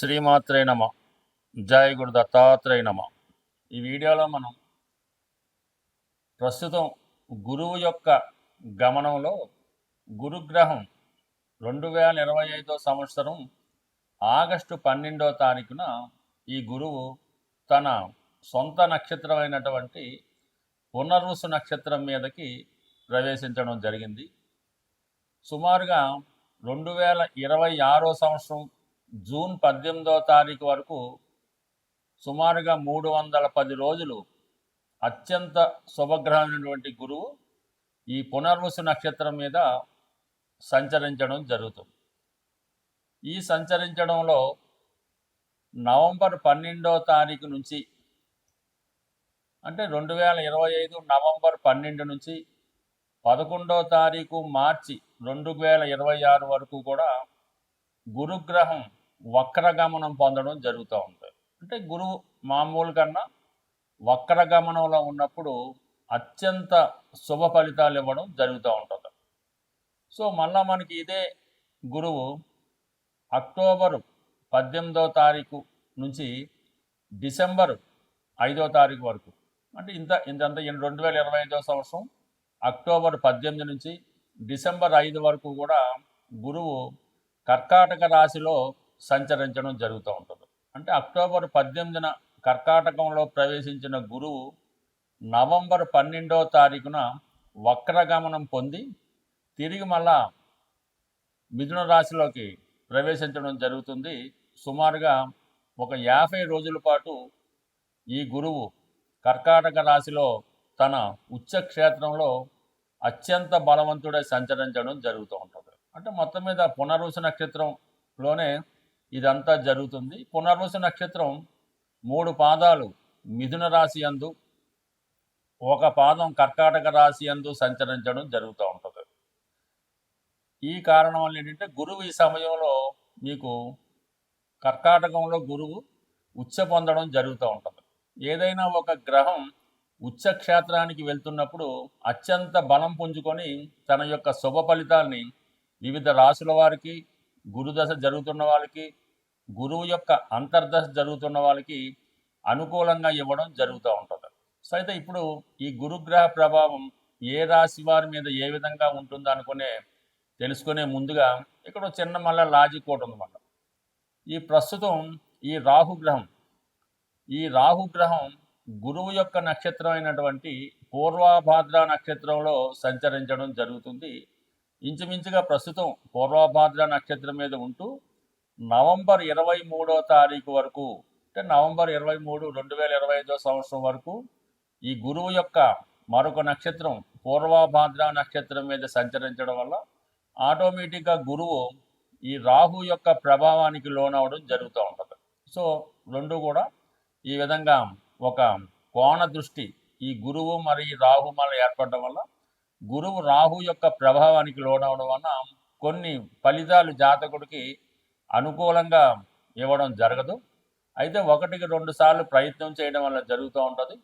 శ్రీమాత్రే నమ. జయ గురు దత్తాత్రేయ నమ. ఈ వీడియోలో మనం ప్రస్తుతం గురువు యొక్క గమనంలో గురుగ్రహం 2025 సంవత్సరం ఆగస్టు 12వ తారీఖున ఈ గురువు తన సొంత నక్షత్రమైనటువంటి పునర్వసు నక్షత్రం మీదకి ప్రవేశించడం జరిగింది. సుమారుగా 2026 సంవత్సరం జూన్ 18వ తారీఖు వరకు సుమారుగా 310 రోజులు అత్యంత శుభగ్రహమైనటువంటి గురువు ఈ పునర్వసు నక్షత్రం మీద సంచరించడం జరుగుతుంది. ఈ సంచరించడంలో నవంబర్ 12వ తారీఖు నుంచి అంటే 2025 నవంబర్ 12 నుంచి 11వ తారీఖు మార్చి 2026 వరకు కూడా గురుగ్రహం వక్రగమనం పొందడం జరుగుతూ ఉంటుంది. అంటే గురువు మామూలు కన్నా వక్రగమనంలో ఉన్నప్పుడు అత్యంత శుభ ఫలితాలు ఇవ్వడం జరుగుతూ ఉంటుంది. సో మళ్ళా మనకి ఇదే గురువు అక్టోబరు 18వ తారీఖు నుంచి డిసెంబర్ 5వ తారీఖు వరకు అంటే ఇంతంతా 2025 సంవత్సరం అక్టోబర్ 18 నుంచి డిసెంబర్ 5 వరకు కూడా గురువు కర్కాటక రాశిలో సంచరించడం జరుగుతూ ఉంటుంది. అంటే అక్టోబర్ 18న కర్కాటకంలో ప్రవేశించిన గురువు నవంబర్ 12వ తారీఖున వక్రగమనం పొంది తిరిగి మళ్ళా మిథున రాశిలోకి ప్రవేశించడం జరుగుతుంది. సుమారుగా ఒక 50 రోజుల పాటు ఈ గురువు కర్కాటక రాశిలో తన ఉచ్చక్షేత్రంలో అత్యంత బలవంతుడై సంచరించడం జరుగుతూ ఉంటుంది. అంటే మొత్తం మీద పునర్వసు నక్షత్రంలోనే ఇదంతా జరుగుతుంది. పునర్వసు నక్షత్రం 3 పాదాలు మిథున రాశి యందు, ఒక పాదం కర్కాటక రాశి యందు సంచరించడం జరుగుతూ ఉంటుంది. ఈ కారణం వల్ల ఏంటంటే గురువు ఈ సమయంలో మీకు కర్కాటకంలో గురువు ఉచ్చ పొందడం జరుగుతూ ఉంటుంది. ఏదైనా ఒక గ్రహం ఉచ్చక్షేత్రానికి వెళ్తున్నప్పుడు అత్యంత బలం పుంజుకొని తన యొక్క శుభ ఫలితాల్ని వివిధ రాశుల వారికి, గురుదశ జరుగుతున్న వాళ్ళకి, గురువు యొక్క అంతర్దశ జరుగుతున్న వాళ్ళకి అనుకూలంగా ఇవ్వడం జరుగుతూ ఉంటుంది. సో అయితే ఇప్పుడు ఈ గురుగ్రహ ప్రభావం ఏ రాశి వారి మీద ఏ విధంగా ఉంటుందో తెలుసుకునే ముందుగా ఇక్కడ చిన్న మళ్ళీ లాజిక్ ఒకటి ఉందన్నమాట. ఈ ప్రస్తుతం ఈ రాహుగ్రహం గురువు యొక్క నక్షత్రం అయినటువంటి పూర్వభాద్ర నక్షత్రంలో సంచరించడం జరుగుతుంది. ఇంచుమించుగా ప్రస్తుతం పూర్వభాద్ర నక్షత్రం మీద ఉంటూ నవంబర్ 23వ తారీఖు వరకు అంటే నవంబర్ 23, 2025 సంవత్సరం వరకు ఈ గురువు యొక్క మరొక నక్షత్రం పూర్వభాద్ర నక్షత్రం మీద సంచరించడం వల్ల ఆటోమేటిక్గా గురువు ఈ రాహు యొక్క ప్రభావానికి లోనవడం జరుగుతూ ఉంటుంది. సో రెండు కూడా ఈ విధంగా ఒక కోణ దృష్టి ఈ గురువు మరి రాహు మళ్ళీ ఏర్పడడం వల్ల గురువు రాహు యొక్క ప్రభావానికి లోనవడం వలన కొన్ని ఫలితాలు జాతకుడికి అనుకూలంగా ఇవ్వడం జరగదు. అయితే 1-2 సార్లు ప్రయత్నం చేయడం వల్ల జరుగుతూ ఉంటుంది.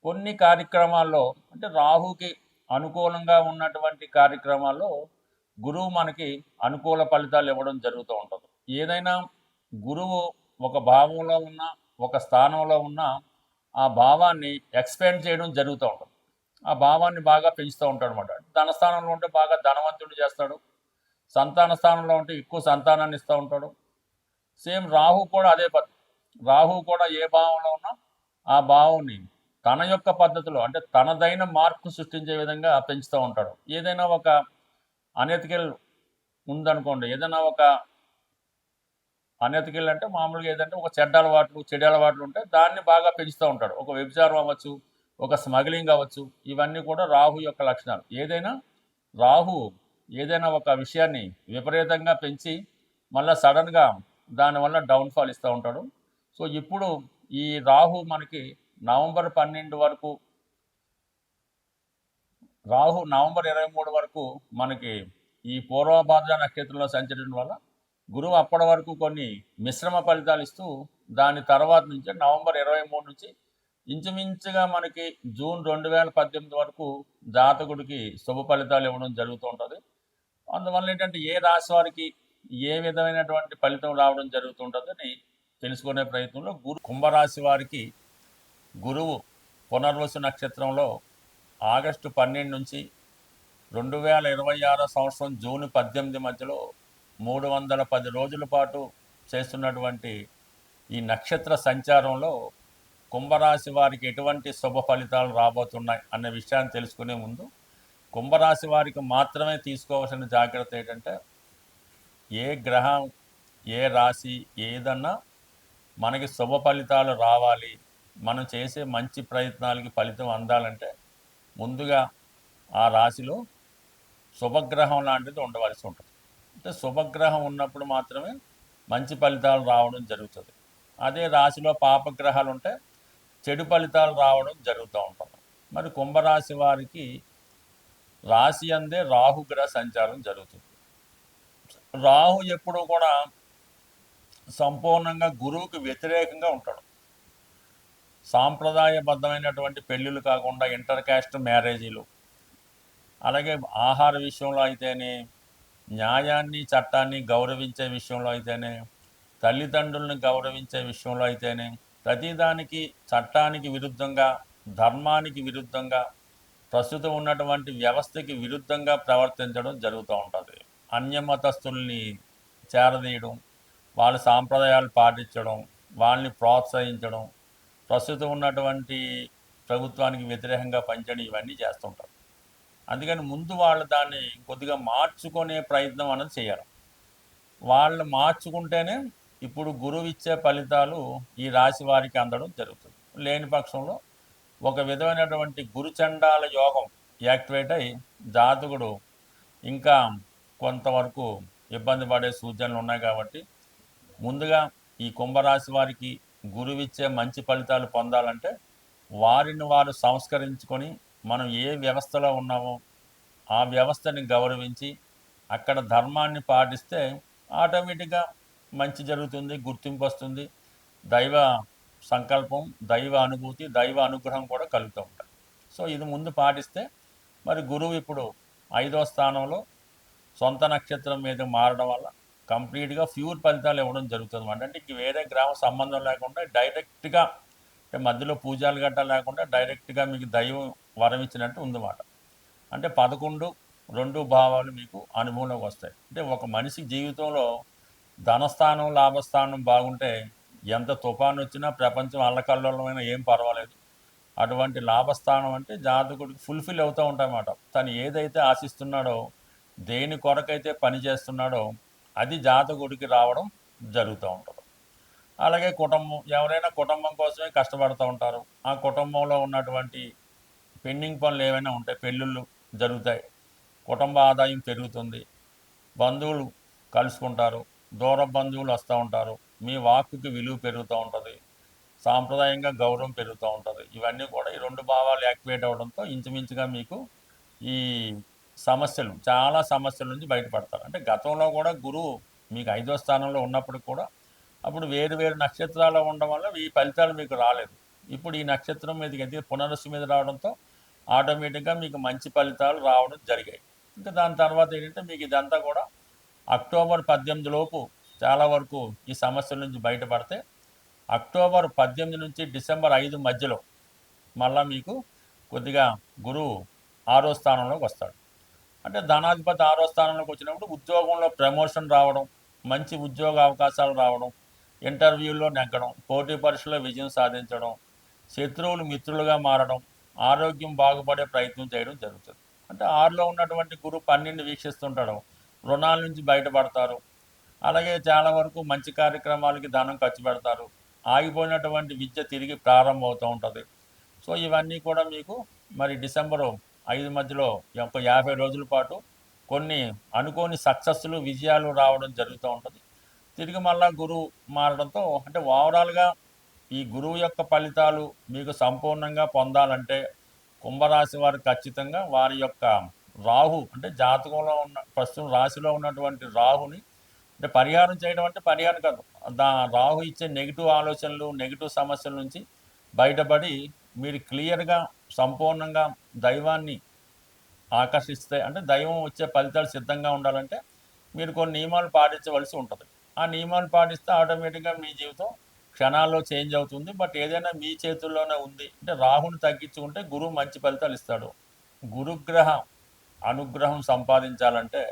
కొన్ని కార్యక్రమాల్లో అంటే రాహుకి అనుకూలంగా ఉన్నటువంటి కార్యక్రమాల్లో గురువు మనకి అనుకూల ఫలితాలు ఇవ్వడం జరుగుతూ ఉంటుంది. ఏదైనా గురువు ఒక భావంలో ఉన్న ఒక స్థానంలో ఉన్న ఆ భావాన్ని ఎక్స్పాండ్ చేయడం జరుగుతూ ఉంటుంది. ఆ భావాన్ని బాగా పెంచుతూ ఉంటాడు అనమాట. ధనస్థానంలో ఉంటే బాగా ధనవంతుడు చేస్తాడు, సంతాన స్థానంలో ఉంటే ఎక్కువ సంతానాన్ని ఇస్తూ ఉంటాడు. సేమ్ రాహు కూడా అదే రాహు కూడా ఏ భావంలో ఉన్నా ఆ భావాన్ని తన యొక్క పద్ధతిలో అంటే తనదైన మార్పు సృష్టించే విధంగా పెంచుతూ ఉంటాడు. ఏదైనా ఒక అనెతికల్ ఉందనుకోండి, ఏదైనా ఒక అనెతికల్ అంటే మామూలుగా ఏదంటే ఒక చెడ్డ అలవాట్లు ఉంటే దాన్ని బాగా పెంచుతూ ఉంటాడు. ఒక వ్యభిచారం అవ్వచ్చు, ఒక స్మగ్లింగ్ అవ్వచ్చు, ఇవన్నీ కూడా రాహు యొక్క లక్షణాలు. రాహు ఏదైనా ఒక విషయాన్ని విపరీతంగా పెంచి మళ్ళీ సడన్గా దానివల్ల డౌన్ఫాల్ ఇస్తూ ఉంటాడు. సో ఇప్పుడు ఈ రాహు మనకి నవంబర్ 12 వరకు, రాహు నవంబర్ 23 వరకు మనకి ఈ పూర్వభాద్ర నక్షత్రంలో సంచరించడం వల్ల గురువు అప్పటి వరకు కొన్ని మిశ్రమ ఫలితాలు ఇస్తూ దాని తర్వాత నుంచి నవంబర్ 23 నుంచి ఇంచుమించుగా మనకి జూన్ 2018 వరకు జాతకుడికి శుభ ఫలితాలు ఇవ్వడం జరుగుతూ ఉంటుంది. అందువల్ల ఏంటంటే ఏ రాశి వారికి ఏ విధమైనటువంటి ఫలితం రావడం జరుగుతుంటుందని తెలుసుకునే ప్రయత్నంలో కుంభరాశి వారికి గురువు పునర్వసు నక్షత్రంలో ఆగస్టు 12 నుంచి 2026 సంవత్సరం జూన్ 18 మధ్యలో 310 రోజుల పాటు చేస్తున్నటువంటి ఈ నక్షత్ర సంచారంలో కుంభరాశి వారికి ఎటువంటి శుభ ఫలితాలు రాబోతున్నాయి అనే విషయాన్ని తెలుసుకునే ముందు కుంభరాశి వారికి మాత్రమే తీసుకోవాల్సిన జాగ్రత్త ఏంటంటే ఏ గ్రహం ఏ రాశి ఏదన్నా మనకి శుభ ఫలితాలు రావాలి, మనం చేసే మంచి ప్రయత్నాలకి ఫలితం అందాలంటే ముందుగా ఆ రాశిలో శుభగ్రహం లాంటిది ఉండవలసి ఉంటుంది. అంటే శుభగ్రహం ఉన్నప్పుడు మాత్రమే మంచి ఫలితాలు రావడం జరుగుతుంది. అదే రాశిలో పాపగ్రహాలు ఉంటే చెడు ఫలితాలు రావడం జరుగుతూ ఉంటుంది. మరి కుంభరాశి వారికి రాశి అందే రాహుగ్రహ సంచారం జరుగుతుంది. రాహు ఎప్పుడూ కూడా సంపూర్ణంగా గురువుకి వ్యతిరేకంగా ఉంటాడు. సాంప్రదాయబద్ధమైనటువంటి పెళ్ళిళ్ళు కాకుండా ఇంటర్ క్యాస్ట్ మ్యారేజీలు, అలాగే ఆహార విషయంలో అయితేనే, న్యాయాన్ని చట్టాన్ని గౌరవించే విషయంలో అయితేనే, తల్లిదండ్రులను గౌరవించే విషయంలో అయితేనే, ప్రతిదానికి చట్టానికి విరుద్ధంగా, ధర్మానికి విరుద్ధంగా, ప్రస్తుతం ఉన్నటువంటి వ్యవస్థకి విరుద్ధంగా ప్రవర్తించడం జరుగుతూ ఉంటుంది. అన్యమతస్థుల్ని చేరదీయడం, వాళ్ళ సాంప్రదాయాలు పాటించడం, వాళ్ళని ప్రోత్సహించడం, ప్రస్తుతం ఉన్నటువంటి ప్రభుత్వానికి వ్యతిరేకంగా పనిచేయడం, ఇవన్నీ చేస్తుంటారు. అందుకని ముందు వాళ్ళు దాన్ని కొద్దిగా మార్చుకునే ప్రయత్నం అనేది చేయాలి. వాళ్ళు మార్చుకుంటేనే ఇప్పుడు గురువు ఇచ్చే ఫలితాలు ఈ రాశి వారికి అందడం జరుగుతుంది. లేని పక్షంలో ఒక విధమైనటువంటి గురుచండాల యోగం యాక్టివేట్ అయి జాతకుడు ఇంకా కొంతవరకు ఇబ్బంది పడే సూచనలు ఉన్నాయి. కాబట్టి ముందుగా ఈ కుంభరాశి వారికి గురువిచ్చే మంచి ఫలితాలు పొందాలంటే వారిని వారు సంస్కరించుకొని మనం ఏ వ్యవస్థలో ఉన్నామో ఆ వ్యవస్థని గౌరవించి అక్కడ ధర్మాన్ని పాటిస్తే ఆటోమేటిక్గా మంచి జరుగుతుంది, గుర్తింపు వస్తుంది, దైవ సంకల్పం, దైవ అనుభూతి, దైవ అనుగ్రహం కూడా కలుగుతూ ఉంటాయి. సో ఇది ముందు పాటిస్తే మరి గురువు ఇప్పుడు 5వ స్థానంలో సొంత నక్షత్రం మీద మారడం వల్ల కంప్లీట్గా ప్యూర్ ఫలితాలు ఇవ్వడం జరుగుతుంది అన్నమాట. అంటే ఇంక వేరే గ్రామ సంబంధం లేకుండా డైరెక్ట్గా, అంటే మధ్యలో పూజలు గట్టా లేకుండా డైరెక్ట్గా మీకు దైవం వరం ఇచ్చినట్టు ఉందన్నమాట. అంటే 11, 2 భావాలు మీకు అనుభవంలోకి వస్తాయి. అంటే ఒక మనిషి జీవితంలో ధనస్థానం, లాభస్థానం బాగుంటే ఎంత తుఫాను వచ్చినా ప్రపంచం అల్లకల్లోలమైనా ఏం పర్వాలేదు. అటువంటి లాభస్థానం అంటే జాతకుడికి ఫుల్ఫిల్ అవుతూ ఉంటాయన్నమాట. తను ఏదైతే ఆశిస్తున్నాడో, దేని కొరకైతే పని చేస్తున్నాడో అది జాతకుడికి రావడం జరుగుతూ ఉంటుంది. అలాగే కుటుంబం, ఎవరైనా కుటుంబం కోసమే కష్టపడుతూ ఉంటారు. ఆ కుటుంబంలో ఉన్నటువంటి పెండింగ్ పనులు ఏమైనా ఉంటే పెళ్ళిళ్ళు జరుగుతాయి, కుటుంబ ఆదాయం పెరుగుతుంది, బంధువులు కలుసుకుంటారు, దూర బంధువులు వస్తూ ఉంటారు, మీ వాక్కుకి విలువ పెరుగుతూ ఉంటుంది, సాంప్రదాయంగా గౌరవం పెరుగుతూ ఉంటుంది. ఇవన్నీ కూడా ఈ 2 భావాలు యాక్టివేట్ అవ్వడంతో ఇంచుమించుగా మీకు ఈ సమస్యలు, చాలా సమస్యల నుంచి బయటపడతారు. అంటే గతంలో కూడా గురువు మీకు 5వ స్థానంలో ఉన్నప్పటికి కూడా అప్పుడు వేరు వేరు నక్షత్రాలు ఉండడం వల్ల ఈ ఫలితాలు మీకు రాలేదు. ఇప్పుడు ఈ నక్షత్రం మీదకి ఎదిగి పునరుసు మీద రావడంతో ఆటోమేటిక్గా మీకు మంచి ఫలితాలు రావడం జరిగాయి. ఇంకా దాని తర్వాత ఏంటంటే మీకు ఇదంతా కూడా అక్టోబర్ 18 లోపు చాలా వరకు ఈ సమస్యల నుంచి బయటపడితే అక్టోబర్ 18 నుంచి డిసెంబర్ 5 మధ్యలో మళ్ళీ మీకు కొద్దిగా గురువు 6వ స్థానంలోకి వస్తాడు. అంటే ధనాధిపతి 6వ స్థానంలోకి వచ్చినప్పుడు ఉద్యోగంలో ప్రమోషన్ రావడం, మంచి ఉద్యోగ అవకాశాలు రావడం, ఇంటర్వ్యూల్లో నెగ్గడం, పోటీ పరీక్షలో విజయం సాధించడం, శత్రువులు మిత్రులుగా మారడం, ఆరోగ్యం బాగుపడే ప్రయత్నం చేయడం జరుగుతుంది. అంటే 6లో ఉన్నటువంటి గురువు 12 వీక్షిస్తుంటాడు, రుణాల నుంచి బయటపడతారు. అలాగే చాలా వరకు మంచి కార్యక్రమాలకి ధనం ఖర్చు పెడతారు, ఆగిపోయినటువంటి విద్య తిరిగి ప్రారంభమవుతూ ఉంటుంది. సో ఇవన్నీ కూడా మీకు మరి డిసెంబరు 5 మధ్యలో ఒక 50 రోజుల పాటు కొన్ని అనుకోని సక్సెస్లు, విజయాలు రావడం జరుగుతూ ఉంటుంది. తిరిగి మళ్ళా గురువు మారడంతో అంటే ఓవరాల్గా ఈ గురువు యొక్క ఫలితాలు మీకు సంపూర్ణంగా పొందాలంటే కుంభరాశి వారు ఖచ్చితంగా వారి యొక్క రాహు, అంటే జాతకంలో ఉన్న ప్రస్తుతం రాశిలో ఉన్నటువంటి రాహుని అంటే పరిహారం చేయడం, అంటే పరిహారం కాదు, రాహు ఇచ్చే నెగిటివ్ ఆలోచనలు, నెగిటివ్ సమస్యల నుంచి బయటపడి మీరు క్లియర్గా సంపూర్ణంగా దైవాన్ని ఆకర్షిస్తే, అంటే దైవం వచ్చే ఫలితాలు సిద్ధంగా ఉండాలంటే మీరు కొన్ని నియమాలు పాటించవలసి ఉంటుంది. ఆ నియమాలు పాటిస్తే ఆటోమేటిక్గా మీ జీవితం క్షణాల్లో చేంజ్ అవుతుంది. బట్ ఏదైనా మీ చేతుల్లోనే ఉంది. అంటే రాహుని తగ్గించుకుంటే గురువు మంచి ఫలితాలు ఇస్తాడు. గురుగ్రహ అనుగ్రహం సంపాదించాలంటే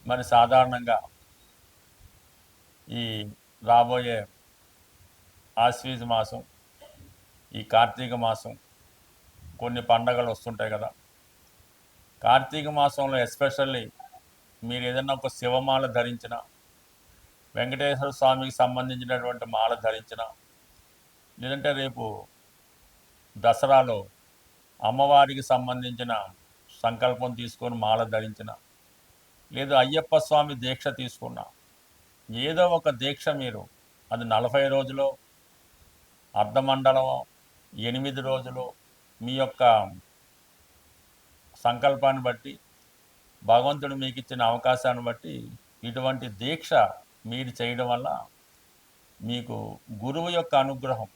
మరి సాధారణంగా ఈ రాబోయే ఆశ్వీజ మాసం, ఈ కార్తీక మాసం, కొన్ని పండగలు వస్తుంటాయి కదా. కార్తీక మాసంలో ఎస్పెషల్లీ మీరు ఏదైనా ఒక శివమాల ధరించిన, వెంకటేశ్వర స్వామికి సంబంధించినటువంటి మాల ధరించిన, లేదంటే రేపు దసరాలో అమ్మవారికి సంబంధించిన సంకల్పం తీసుకొని మాల ధరించిన, లేదు అయ్యప్ప స్వామి దీక్ష తీసుకున్న, ఏదో ఒక దీక్ష మీరు, అది 40 రోజులు, అర్ధమండలమో, 8 రోజులు, మీ యొక్క సంకల్పాన్ని బట్టి, భగవంతుడు మీకు ఇచ్చిన అవకాశాన్ని బట్టి ఇటువంటి దీక్ష మీరు చేయడం వల్ల మీకు గురువు యొక్క అనుగ్రహం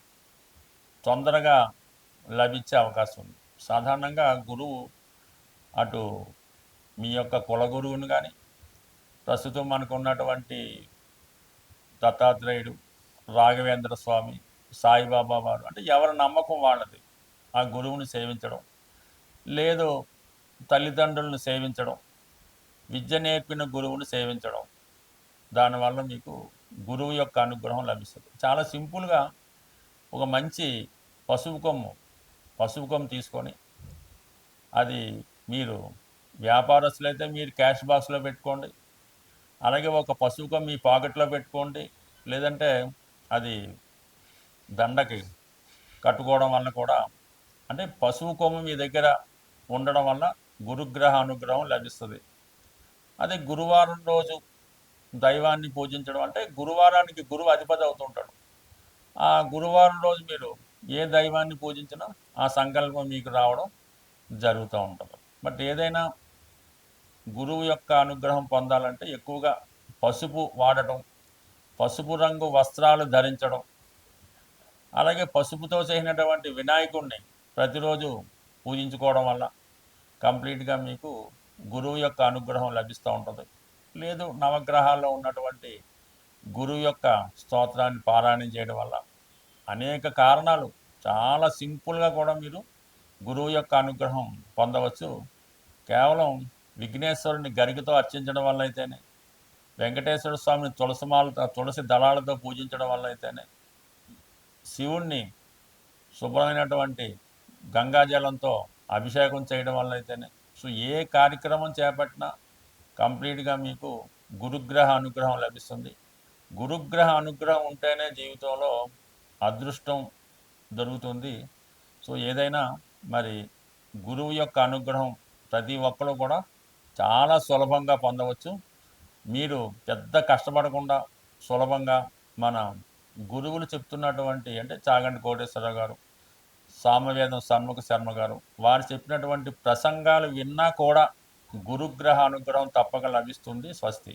తొందరగా లభించే అవకాశం ఉంది. సాధారణంగా గురువు అటు మీ యొక్క కుల గురువుని కానీ, ప్రస్తుతం మనకు ఉన్నటువంటి దత్తాత్రేయుడు, రాఘవేంద్ర స్వామి, సాయిబాబా వారు, అంటే ఎవరి నమ్మకం వాళ్ళది, ఆ గురువుని సేవించడం, లేదు తల్లిదండ్రులను సేవించడం, విద్య నేర్పిన గురువుని సేవించడం, దానివల్ల మీకు గురువు యొక్క అనుగ్రహం లభిస్తుంది. చాలా సింపుల్గా ఒక మంచి పసుపు కొమ్ము తీసుకొని, అది మీరు వ్యాపారస్తులైతే మీరు క్యాష్ బాక్స్లో పెట్టుకోండి, అలాగే ఒక పసుపు కొమ్ము మీ పాకెట్లో పెట్టుకోండి, లేదంటే అది దండకి కట్టుకోవడం వల్ల కూడా, అంటే పసుపు కొమ్ము మీ దగ్గర ఉండడం వల్ల గురుగ్రహ అనుగ్రహం లభిస్తుంది. అదే గురువారం రోజు దైవాన్ని పూజించడం, అంటే గురువారానికి గురువు అధిపతి అవుతుంటాడు. ఆ గురువారం రోజు మీరు ఏ దైవాన్ని పూజించినా ఆ సంకల్పం మీకు రావడం జరుగుతూ ఉంటుంది. బట్ ఏదైనా గురువు యొక్క అనుగ్రహం పొందాలంటే ఎక్కువగా పసుపు వాడటం, పసుపు రంగు వస్త్రాలు ధరించడం, అలాగే పసుపుతో చేసినటువంటి వినాయకుడిని ప్రతిరోజు పూజించుకోవడం వల్ల కంప్లీట్గా మీకు గురువు యొక్క అనుగ్రహం లభిస్తూ ఉంటుంది. లేదు నవగ్రహాల్లో ఉన్నటువంటి గురువు యొక్క స్తోత్రాన్ని పారాయణం చేయడం వల్ల అనేక కారణాలు, చాలా సింపుల్గా కూడా మీరు గురువు యొక్క అనుగ్రహం పొందవచ్చు. కేవలం విఘ్నేశ్వరుని గరికతో అర్చించడం వల్ల అయితేనే, వెంకటేశ్వర స్వామిని తులసి దళాలతో పూజించడం వల్ల అయితేనే, శివుణ్ణి శుభ్రమైనటువంటి గంగాజలంతో అభిషేకం చేయడం వల్ల అయితేనే, సో ఏ కార్యక్రమం చేపట్టినా కంప్లీట్గా మీకు గురుగ్రహ అనుగ్రహం లభిస్తుంది. గురుగ్రహ అనుగ్రహం ఉంటేనే జీవితంలో అదృష్టం దొరుకుతుంది. సో ఏదైనా మరి గురువు యొక్క అనుగ్రహం ప్రతి ఒక్కరు కూడా చాలా సులభంగా పొందవచ్చు. మీరు పెద్ద కష్టపడకుండా సులభంగా మన గురువులు చెప్తున్నటువంటి, అంటే చాగంటి కోటేశ్వరరావు గారు, సామవేదం షణ్ముఖ శర్మ గారు, వారు చెప్పినటువంటి ప్రసంగాలు విన్నా కూడా గురుగ్రహ అనుగ్రహం తప్పక లభిస్తుంది. స్వస్తి.